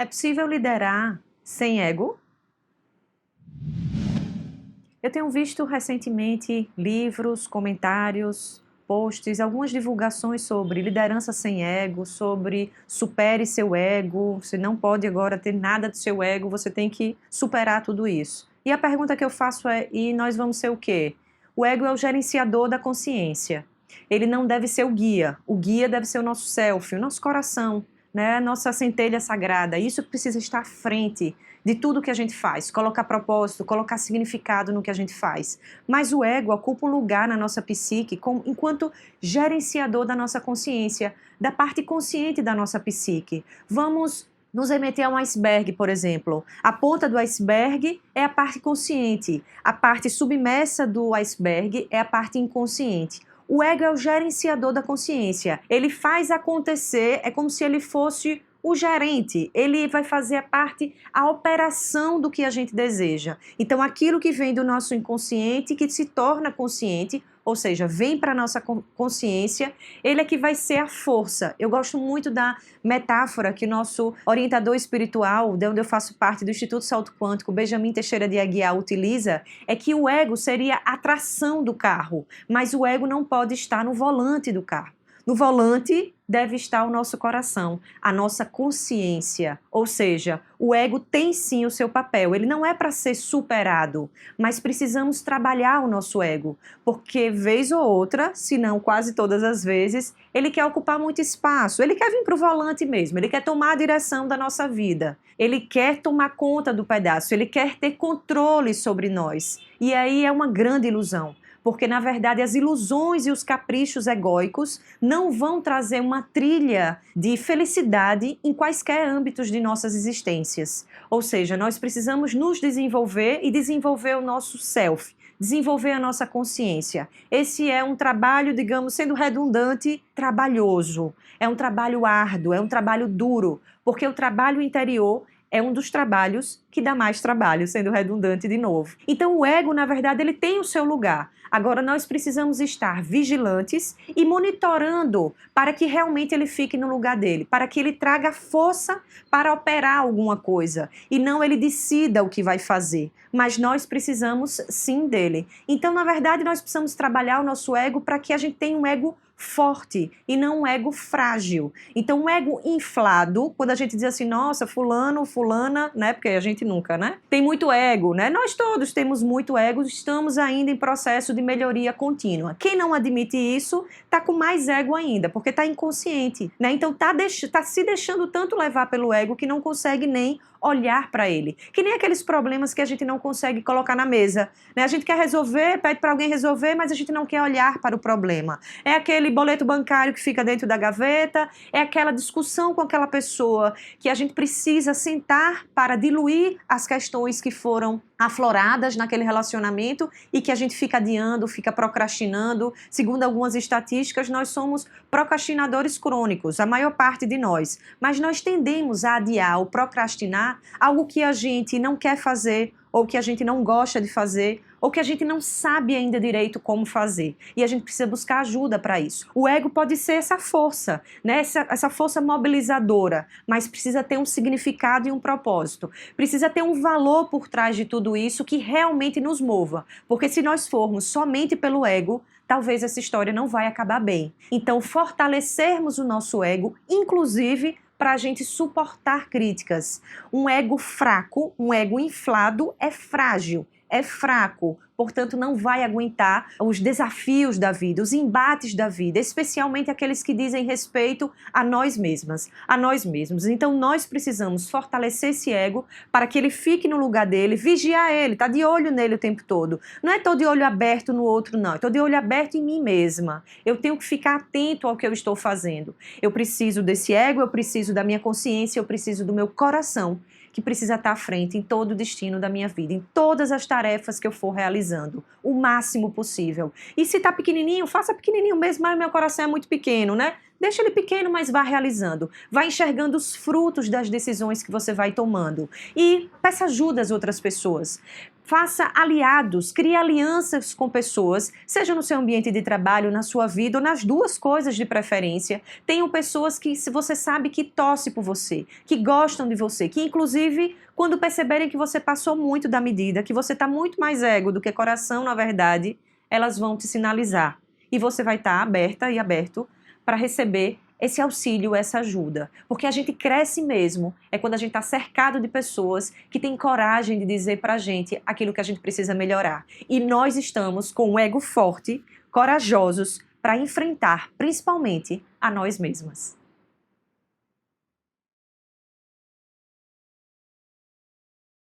É possível liderar sem ego? Eu tenho visto recentemente livros, comentários, posts, algumas divulgações sobre liderança sem ego, sobre supere seu ego, você não pode agora ter nada do seu ego, você tem que superar tudo isso. E a pergunta que eu faço é, e nós vamos ser o quê? O ego é o gerenciador da consciência. Ele não deve ser o guia deve ser o nosso self, o nosso coração, né? A nossa centelha sagrada. Isso precisa estar à frente de tudo que a gente faz, colocar propósito, colocar significado no que a gente faz. Mas o ego ocupa um lugar na nossa psique enquanto gerenciador da nossa consciência, da parte consciente da nossa psique. Vamos nos remeter a um iceberg, por exemplo. A ponta do iceberg é a parte consciente, a parte submersa do iceberg é a parte inconsciente. O ego é o gerenciador da consciência. Ele faz acontecer, é como se ele fosse o gerente. Ele vai fazer a operação do que a gente deseja. Então, aquilo que vem do nosso inconsciente, que se torna consciente, ou seja, vem para a nossa consciência, ele é que vai ser a força. Eu gosto muito da metáfora que o nosso orientador espiritual, de onde eu faço parte do Instituto Salto Quântico, Benjamin Teixeira de Aguiar, utiliza, é que o ego seria a tração do carro, mas o ego não pode estar no volante do carro. No volante deve estar o nosso coração, a nossa consciência, ou seja, o ego tem sim o seu papel, ele não é para ser superado, mas precisamos trabalhar o nosso ego, porque vez ou outra, se não quase todas as vezes, ele quer ocupar muito espaço, ele quer vir para o volante mesmo, ele quer tomar a direção da nossa vida, ele quer tomar conta do pedaço, ele quer ter controle sobre nós, e aí é uma grande ilusão. Porque, na verdade, as ilusões e os caprichos egóicos não vão trazer uma trilha de felicidade em quaisquer âmbitos de nossas existências. Ou seja, nós precisamos nos desenvolver e desenvolver o nosso self, desenvolver a nossa consciência. Esse é um trabalho, digamos, sendo redundante, trabalhoso. É um trabalho árduo, é um trabalho duro, porque o trabalho interior é um dos trabalhos que dá mais trabalho, sendo redundante de novo. Então o ego, na verdade, ele tem o seu lugar. Agora nós precisamos estar vigilantes e monitorando para que realmente ele fique no lugar dele, para que ele traga força para operar alguma coisa e não ele decida o que vai fazer. Mas nós precisamos sim dele. Então, na verdade, nós precisamos trabalhar o nosso ego para que a gente tenha um ego forte e não um ego frágil. Então, um ego inflado, quando a gente diz assim, nossa, fulano, fulana, né? Porque a gente nunca, né? Tem muito ego, né? Nós todos temos muito ego, estamos ainda em processo de melhoria contínua. Quem não admite isso, tá com mais ego ainda, porque tá inconsciente, né? Então, tá se deixando tanto levar pelo ego que não consegue nem olhar para ele. Que nem aqueles problemas que a gente não consegue colocar na mesa, né? A gente quer resolver, pede para alguém resolver, mas a gente não quer olhar para o problema. É aquele boleto bancário que fica dentro da gaveta, é aquela discussão com aquela pessoa que a gente precisa sentar para diluir as questões que foram afloradas naquele relacionamento e que a gente fica adiando, fica procrastinando. Segundo algumas estatísticas, nós somos procrastinadores crônicos, a maior parte de nós. Mas nós tendemos a adiar ou procrastinar algo que a gente não quer fazer, ou que a gente não gosta de fazer, ou que a gente não sabe ainda direito como fazer. E a gente precisa buscar ajuda para isso. O ego pode ser essa força, né? Essa força mobilizadora, mas precisa ter um significado e um propósito. Precisa ter um valor por trás de tudo isso que realmente nos mova. Porque se nós formos somente pelo ego, talvez essa história não vai acabar bem. Então, fortalecermos o nosso ego, inclusive para a gente suportar críticas. Um ego fraco, um ego inflado é frágil, é fraco, portanto não vai aguentar os desafios da vida, os embates da vida, especialmente aqueles que dizem respeito a nós mesmas, a nós mesmos. Então nós precisamos fortalecer esse ego para que ele fique no lugar dele, vigiar ele, tá de olho nele o tempo todo. Não é tô de olho aberto no outro, não, eu tô de olho aberto em mim mesma. Eu tenho que ficar atento ao que eu estou fazendo. Eu preciso desse ego, eu preciso da minha consciência, eu preciso do meu coração, que precisa estar à frente em todo o destino da minha vida, em todas as tarefas que eu for realizando, o máximo possível. E se está pequenininho, faça pequenininho mesmo, mas meu coração é muito pequeno, né? Deixa ele pequeno, mas vá realizando. Vá enxergando os frutos das decisões que você vai tomando. E peça ajuda às outras pessoas. Faça aliados, crie alianças com pessoas, seja no seu ambiente de trabalho, na sua vida, ou nas duas coisas de preferência. Tenham pessoas que você sabe que torcem por você, que gostam de você, que inclusive, quando perceberem que você passou muito da medida, que você está muito mais ego do que coração, na verdade, elas vão te sinalizar. E você vai estar aberta e aberto para receber esse auxílio, essa ajuda. Porque a gente cresce mesmo quando a gente está cercado de pessoas que têm coragem de dizer para a gente aquilo que a gente precisa melhorar. E nós estamos com o ego forte, corajosos, para enfrentar, principalmente, a nós mesmas.